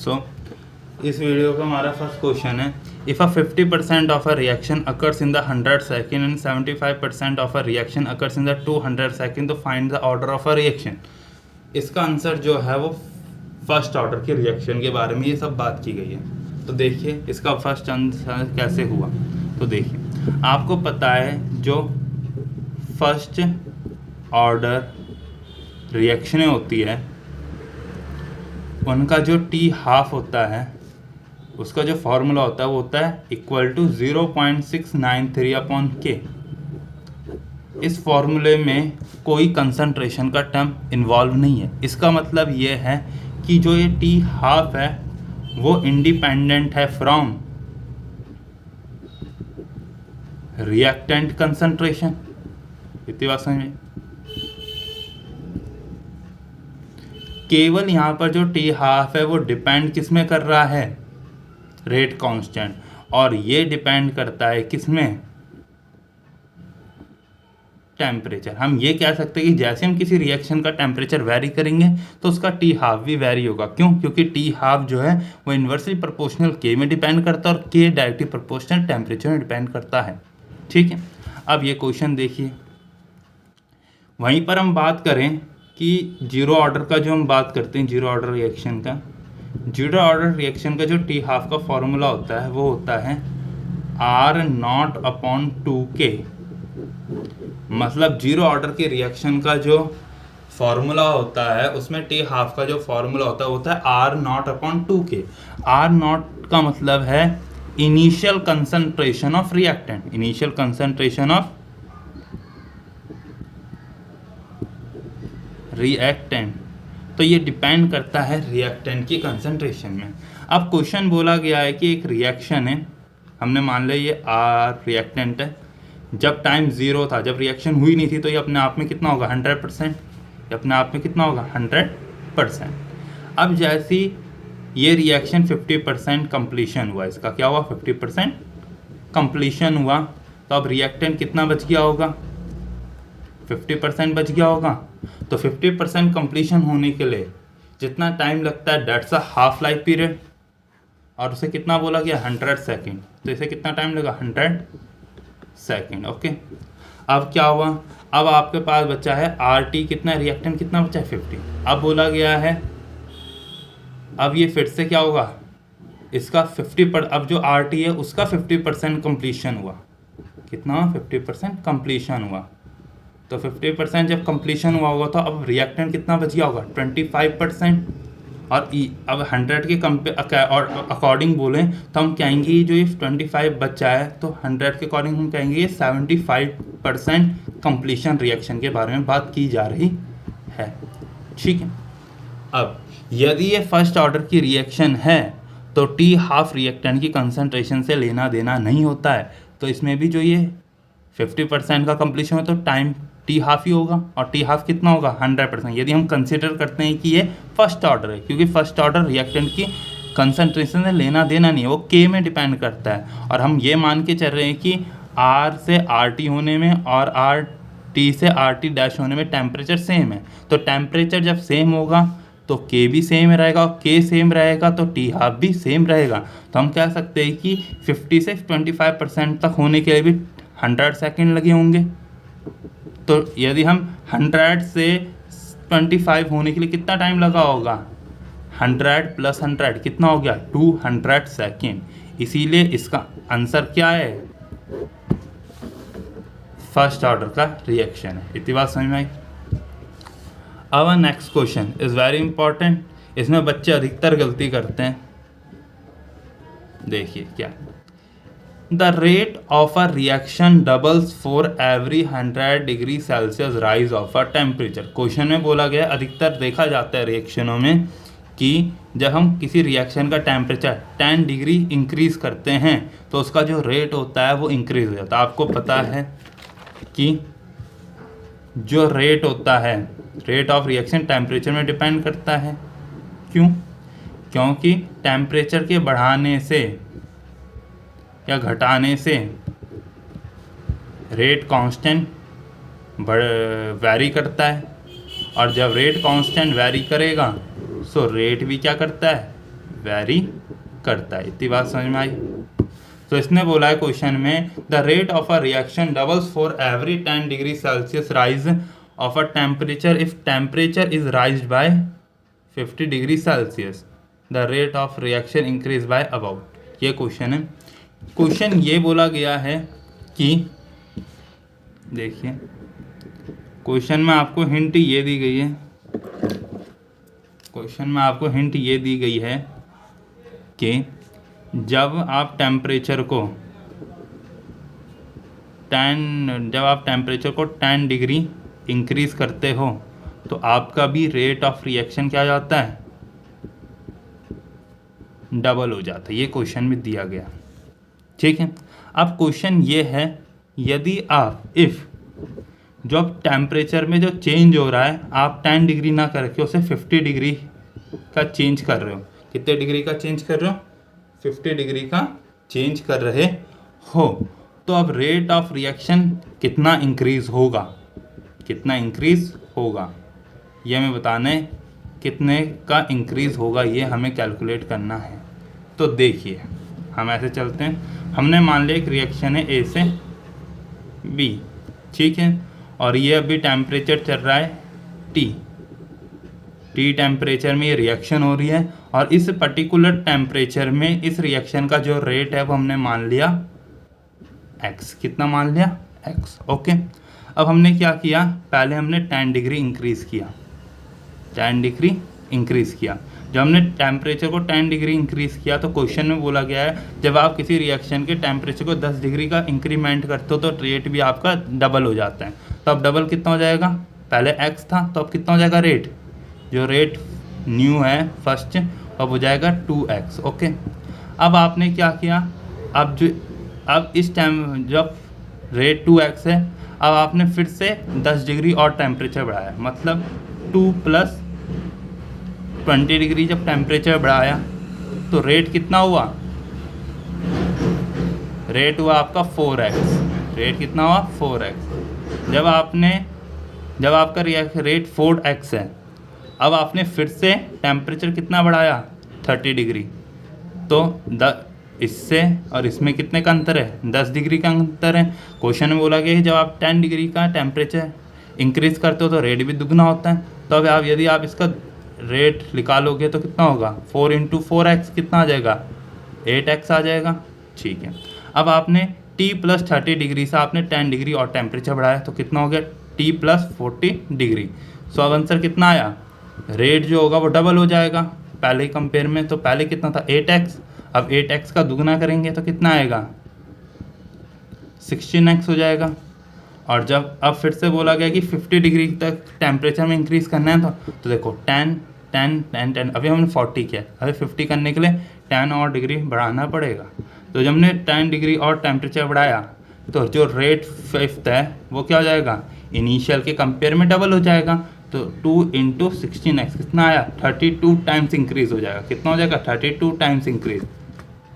सो इस वीडियो का हमारा फर्स्ट क्वेश्चन है, if a 50% of a reaction occurs in the 100 second and 75% of a reaction occurs in the 200 second, तो find the order of a reaction. इसका answer जो है वो फर्स्ट ऑर्डर के रिएक्शन के बारे में ये सब बात की गई है। तो देखिए इसका फर्स्ट आंसर कैसे हुआ। तो देखिए आपको पता है जो फर्स्ट ऑर्डर रिएक्शनें होती है उनका जो टी हाफ होता है उसका जो फॉर्मूला होता है वो होता है इक्वल टू 0.693/K। इस फॉर्मूले में कोई कंसंट्रेशन का टर्म इन्वॉल्व नहीं है। इसका मतलब ये है कि जो ये टी हाफ है वो इंडिपेंडेंट है फ्रॉम रिएक्टेंट कंसंट्रेशन। इतनी बात समझ में? केवल यहाँ पर जो टी हाफ है वो डिपेंड किस में कर रहा है, रेट कांस्टेंट, और ये डिपेंड करता है किस में, टेम्परेचर। हम ये कह सकते हैं कि जैसे हम किसी रिएक्शन का टेम्परेचर वैरी करेंगे तो उसका टी हाफ भी वैरी होगा। क्यों? क्योंकि टी हाफ जो है वो इन्वर्सली प्रोपोर्शनल के में डिपेंड करता है और के डायरेक्टली प्रोपोर्शनल टेम्परेचर में डिपेंड करता है। ठीक है, अब ये क्वेश्चन देखिए, वहीं पर हम बात करें कि जीरो ऑर्डर का जो हम बात करते हैं, जीरो ऑर्डर रिएक्शन का, जीरो ऑर्डर रिएक्शन का जो टी हाफ का फॉर्मूला होता है वो होता है R0/2K। मतलब जीरो ऑर्डर के रिएक्शन का जो फॉर्मूला होता है उसमें टी हाफ का जो फॉर्मूला होता है वो होता है R0/2K। R0 का मतलब है initial concentration of reactant, initial concentration of reactant. तो ये डिपेंड करता है रिएक्टेंट की कंसंट्रेशन में। अब क्वेश्चन बोला गया है कि एक रिएक्शन है, हमने मान लिया ये R रिएक्टेंट है, जब टाइम 0 था, जब रिएक्शन हुई नहीं थी, तो ये अपने आप में कितना होगा 100%, ये अपने आप में कितना होगा 100%। अब जैसी ये रिएक्शन 50% कंप्लीशन हुआ, इसका क्या हुआ 50% कंप्लीशन हुआ, तो अब रिएक्टेंट कितना बच गया होगा 50% बच गया होगा। तो 50% कंप्लीशन होने के लिए जितना टाइम लगता है dates a half life period, और उसे कितना बोला गया 100 सेकेंड, तो इसे कितना टाइम लगा 100 सेकेंड। ओके, अब क्या हुआ, अब आपके पास बचा है RT कितना, रिएक्टेंट कितना बचा है 50। अब बोला गया है अब ये फिर से क्या होगा, इसका 50 अब जो RT है उसका 50% कंप्लीशन हुआ, कितना 50% कंप्लीशन हुआ। तो 50% जब कंप्लीशन हुआ होगा तो अब रिएक्टेंट कितना बच गया होगा 25%। और अब 100 के और अकॉर्डिंग बोलें तो हम कहेंगे जो ये 25 बचा है तो 100 के अकॉर्डिंग हम कहेंगे ये 75% कंप्लीशन रिएक्शन के बारे में बात की जा रही है। ठीक है, अब यदि ये फर्स्ट ऑर्डर की रिएक्शन है तो टी हाफ रिएक्टेंट की कंसंट्रेशन से लेना देना नहीं होता है। तो इसमें भी जो ये 50% का कंप्लीशन हो तो टाइम टी हाफ ही होगा, और टी हाफ कितना होगा 100%। यदि हम कंसिडर करते हैं कि ये फर्स्ट ऑर्डर है, क्योंकि फर्स्ट ऑर्डर रिएक्टेंट की कंसंट्रेशन से लेना देना नहीं है, वो के में डिपेंड करता है। और हम ये मान के चल रहे हैं कि R से RT होने में और RT से RT डैश होने में टेम्परेचर सेम है। तो टेम्परेचर जब सेम होगा तो के भी सेम रहेगा, और के सेम रहेगा तो टी हाफ भी सेम रहेगा। तो हम कह सकते हैं कि 50 से 25% तक होने के लिए भी 100 सेकेंड लगे होंगे। तो यदि हम 100 से 25 होने के लिए कितना टाइम लगा होगा, 100 + 100 कितना हो गया 200 सेकेंड। इसीलिए इसका आंसर क्या है, फर्स्ट ऑर्डर का रिएक्शन है। इतनी बात समझ में आई। अब next question is very important, इसमें बच्चे अधिकतर गलती करते हैं। देखिए क्या, the rate of a reaction doubles for every 100 degree Celsius rise of a temperature. Question में बोला गया अधिकतर देखा जाता है रिएक्शनों में कि जब हम किसी रिएक्शन का टेम्परेचर 10 डिग्री इंक्रीज करते हैं तो उसका जो रेट होता है वो इंक्रीज हो जाता है। आपको पता है कि जो रेट होता है, रेट ऑफ रिएक्शन टेम्परेचर में डिपेंड करता है। क्यों? क्योंकि टेम्परेचर के बढ़ाने से या घटाने से रेट कांस्टेंट वैरी करता है, और जब रेट कांस्टेंट वैरी करेगा सो रेट भी क्या करता है वेरी करता है। इतनी बात समझ में आई। तो इसने बोला है क्वेश्चन में the rate of a reaction doubles for every 10 degree Celsius rise of a temperature if temperature is raised by 50 degree Celsius the rate of reaction increase by about. ये क्वेश्चन है। क्वेश्चन ये बोला गया है कि देखिए question में आपको हिंट ये दी गई है, क्वेश्चन में आपको हिंट ये दी गई है कि जब आप टेम्परेचर को 10 डिग्री इंक्रीज करते हो तो आपका भी रेट ऑफ रिएक्शन क्या जाता है, डबल हो जाता है। ये क्वेश्चन में दिया गया, ठीक है। अब क्वेश्चन ये है यदि आप जो टेम्परेचर में जो चेंज हो रहा है आप 10 डिग्री ना करके उसे 50 डिग्री का चेंज कर रहे हो। कितने डिग्री का चेंज कर रहे हो, 50 डिग्री का चेंज कर रहे हो, तो अब रेट ऑफ रिएक्शन कितना इंक्रीज होगा, कितना इंक्रीज होगा ये हमें बताना है। कितने का इंक्रीज होगा ये हमें कैलकुलेट करना है। तो देखिए हम ऐसे चलते हैं, हमने मान लिया एक रिएक्शन है ए से बी, ठीक है, और ये अभी टेम्परेचर चल रहा है टी टेम्परेचर में ये रिएक्शन हो रही है और इस पर्टिकुलर टेम्परेचर में इस रिएक्शन का जो रेट है वो हमने मान लिया x। कितना मान लिया, x, ओके। अब हमने क्या किया, पहले हमने 10 डिग्री इंक्रीज़ किया, 10 डिग्री इंक्रीज़ किया। जब हमने टेम्परेचर को 10 डिग्री इंक्रीज़ किया तो क्वेश्चन में बोला गया है जब आप किसी रिएक्शन के टेम्परेचर को 10 डिग्री का इंक्रीमेंट करते हो तो रेट भी आपका डबल हो जाता है। तो अब डबल कितना हो जाएगा, पहले x था तो अब कितना हो जाएगा रेट, जो रेट न्यू है फर्स्ट अब हो जाएगा 2x, ओके। अब आपने क्या किया, अब इस टाइम जब रेट 2x है अब आपने फिर से 10 डिग्री और टेम्परेचर बढ़ाया, मतलब 2 + 20 डिग्री जब टेम्परेचर बढ़ाया तो रेट कितना हुआ, रेट हुआ आपका 4x। रेट कितना हुआ, 4x। जब आपका रेट 4x है अब आपने फिर से टेम्परेचर कितना बढ़ाया, 30 डिग्री। तो इससे और इसमें कितने का अंतर है, 10 डिग्री का अंतर है। क्वेश्चन में बोला गया है जब आप 10 डिग्री का टेम्परेचर इंक्रीज़ करते हो तो रेट भी दुगना होता है। तो अब यदि आप इसका रेट निकालोगे तो कितना होगा, 4 × 4x कितना आ जाएगा, 8x आ जाएगा, ठीक है। अब आपने t + 30 डिग्री से आपने 10 डिग्री और टेम्परेचर बढ़ाया तो कितना हो गया, t + 40 डिग्री। सो अब आंसर कितना आया, रेट जो होगा वो डबल हो जाएगा पहले ही कंपेयर में। तो पहले कितना था 8x, अब 8x का दुगना करेंगे तो कितना आएगा, 16x हो जाएगा। और जब अब फिर से बोला गया कि 50 डिग्री तक टेम्परेचर में इंक्रीज़ करना है तो देखो 10 10 10 10, अभी हमने 40 किया, अभी 50 करने के लिए 10 और डिग्री बढ़ाना पड़ेगा। तो जब हमने 10 डिग्री और टेम्परेचर बढ़ाया तो जो रेट फिफ्थ है वो क्या हो जाएगा, इनिशियल के कंपेयर में डबल हो जाएगा। तो 2 × 16x कितना आया, 32 टाइम्स इंक्रीज़ हो जाएगा। कितना हो जाएगा, 32 टाइम्स इंक्रीज़,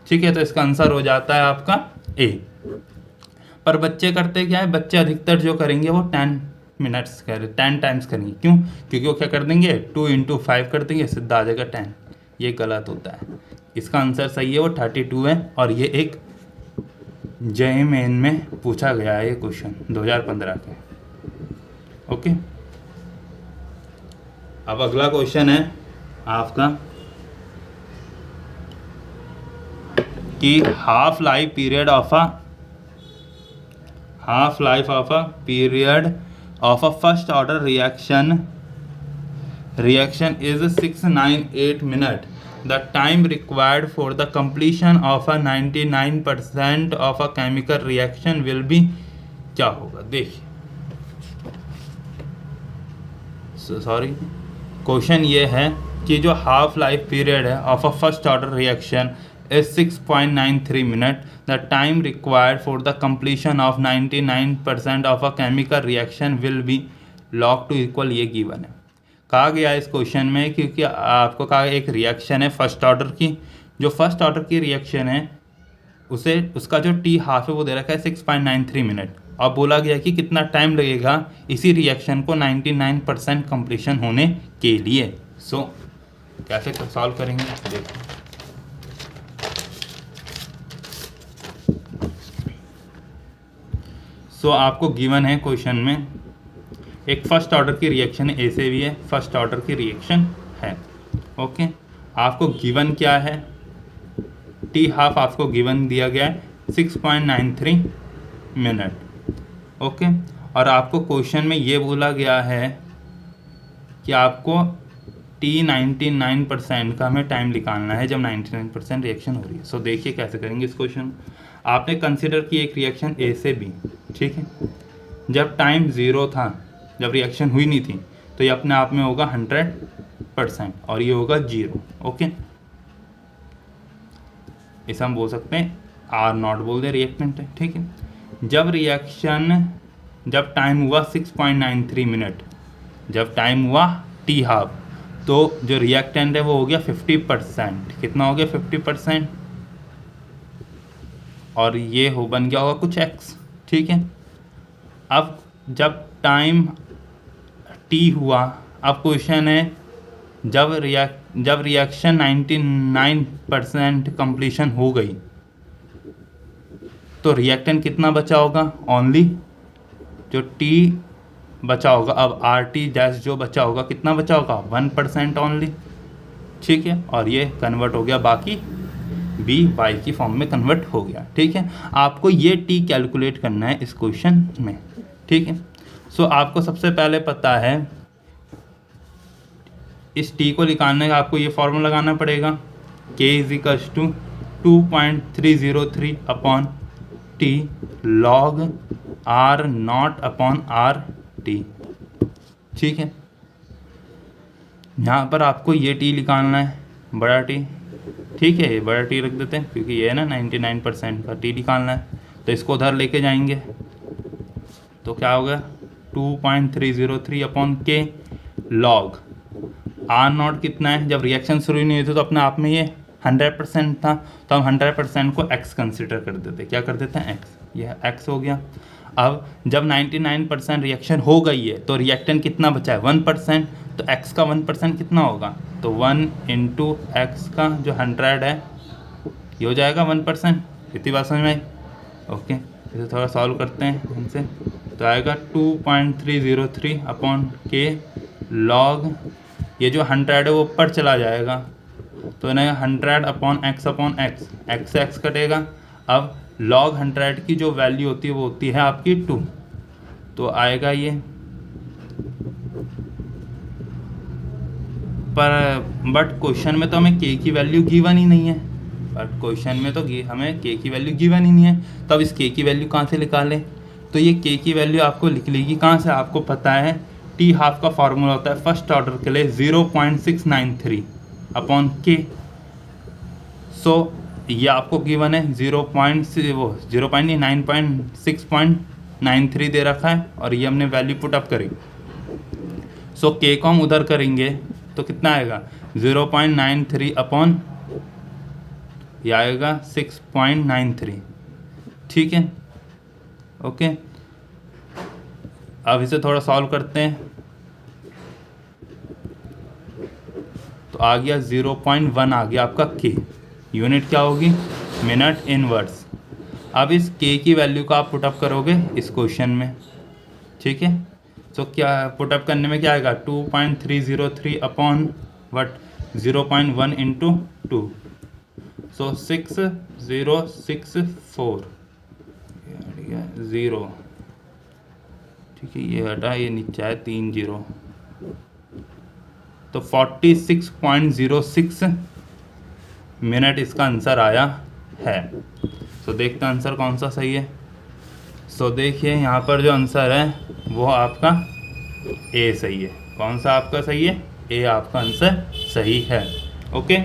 ठीक है। तो इसका आंसर हो जाता है आपका ए। पर बच्चे करते क्या है, बच्चे अधिकतर जो करेंगे वो 10 टाइम्स करेंगे। क्यों, क्योंकि वो क्या कर देंगे 2 × 5 कर देंगे, सीधा आ जाएगा 10। ये गलत होता है। इसका आंसर सही है वो 32 है। और ये एक JEE मेन में पूछा गया है ये क्वेश्चन 2015 के, ओके। अब अगला क्वेश्चन है आपका कि half life period of a first order reaction is 698 minute. The time required for the completion of a 99% of a chemical reaction will be, क्या होगा देखिए। सॉरी, क्वेश्चन ये है कि जो हाफ लाइफ पीरियड है of a first order reaction is 6.93 minute. The time required for the completion of 99% of a chemical reaction will be log to equal, ये given है। कहा गया इस क्वेश्चन में क्योंकि आपको कहा एक रिएक्शन है फर्स्ट ऑर्डर की, जो फर्स्ट ऑर्डर की रिएक्शन है उसका जो टी हाफ है वो दे रखा है 6.93 मिनट। अब बोला गया कि कितना टाइम लगेगा इसी रिएक्शन को 99% कंप्लीशन होने के लिए। सो कैसे सॉल्व करेंगे देखो। सो आपको गिवन है क्वेश्चन में एक फर्स्ट ऑर्डर की रिएक्शन ए से भी है, फर्स्ट ऑर्डर की रिएक्शन है। ओके, आपको गिवन क्या है, टी हाफ आपको गिवन दिया गया है 6.93 मिनट। ओके, और आपको क्वेश्चन में ये बोला गया है कि आपको टी 99% का हमें टाइम निकालना है जब 99% रिएक्शन हो रही है। सो देखिए कैसे करेंगे इस क्वेश्चन। आपने कंसिडर की एक रिएक्शन ए से बी, ठीक है। जब टाइम 0 था, जब रिएक्शन हुई नहीं थी, तो ये अपने आप में होगा 100% और ये होगा 0। ओके, इसे हम बोल सकते हैं R0 बोल दे, रिएक्टेंट है, ठीक है। जब टाइम हुआ 6.93 मिनट, जब टाइम हुआ टी हाफ, तो जो रिएक्टेंट है वो हो गया 50%। कितना हो गया? 50%। और ये बन गया होगा कुछ x, ठीक है। अब जब टाइम टी हुआ, अब क्वेश्चन है जब रिएक्शन 99% कंप्लीशन हो गई तो रिएक्टेंट कितना बचा होगा? ओनली जो टी बचा होगा, अब आर टी डैश जो बचा होगा, कितना बचा होगा? 1% ओनली, ठीक है। और ये कन्वर्ट हो गया, बाकी बी वाई की फॉर्म में कन्वर्ट हो गया, ठीक है। आपको ये टी कैलकुलेट करना है इस क्वेश्चन में, ठीक है। सो आपको सबसे पहले पता है इस टी को निकालने का आपको ये फॉर्मूला लगाना पड़ेगा, k equals to 2.303 upon T log R0 upon R T, ठीक है। यहाँ पर आपको ये टी निकालना है, बड़ा टी, ठीक है। ये बड़ा टी रख देते हैं क्योंकि ये है ना 99% का टी निकालना है, तो इसको उधर लेके जाएंगे तो क्या होगा? 2.303 अपॉन के लॉग R0 कितना है? जब रिएक्शन शुरू नहीं हुई थी तो अपने आप में ये 100% था, तो हम 100% को x कंसिडर कर देते। क्या कर देते हैं? x। यह x हो गया। अब जब 99% रिएक्शन हो गई है तो रिएक्टेंट कितना बचा है? 1%। तो x का 1% कितना होगा? तो 1 इंटू एक्स का जो 100 है ये हो जाएगा 1%। इतनी बात समझ में आई? ओके, इसे थोड़ा सॉल्व करते हैं इनसे, तो आएगा 2.303 अपॉन के लॉग, ये जो 100 है वो ऊपर चला जाएगा तो ना 100 अपॉन एक्स एक्स से एक्स कटेगा। अब लॉग 100 की जो वैल्यू होती है वो होती है आपकी 2, तो आएगा ये पर, बट क्वेश्चन में तो हमें के की वैल्यू गिवन ही नहीं है, बट क्वेश्चन में तो हमें के की वैल्यू गिवन ही नहीं है। तो अब इस के की वैल्यू कहाँ से निकालें? तो ये के की वैल्यू आपको लिख लेगी कहाँ से? आपको पता है टी हाफ का फार्मूला होता है फर्स्ट ऑर्डर के लिए 0.693 अपॉन के। सो ये आपको गिवन है 9.6.93 दे रखा है और ये हमने वैल्यू पुट अप करी। सो के को हम उधर करेंगे तो कितना आएगा? 0.93 अपॉन ये आएगा 6.93, ठीक है। ओके, अब इसे थोड़ा सॉल्व करते हैं तो आ गया 0.1 आ गया आपका के। यूनिट क्या होगी? Minute inverse. अब इस के की वैल्यू को आप पुटअप करोगे इस क्वेश्चन में, ठीक है। तो क्या पुटअप करने में क्या आएगा? 2.303 अपॉन वट 0.1 इंटू 2, सो 6064 0, ठीक है। ये हटा, ये नीचे है 3 0, तो 46.06 मिनट इसका आंसर आया है। सो देखते हैं आंसर कौन सा सही है। सो देखिए यहाँ पर जो आंसर है वो आपका ए सही है। कौन सा आपका सही है? ए आपका आंसर सही है। ओके।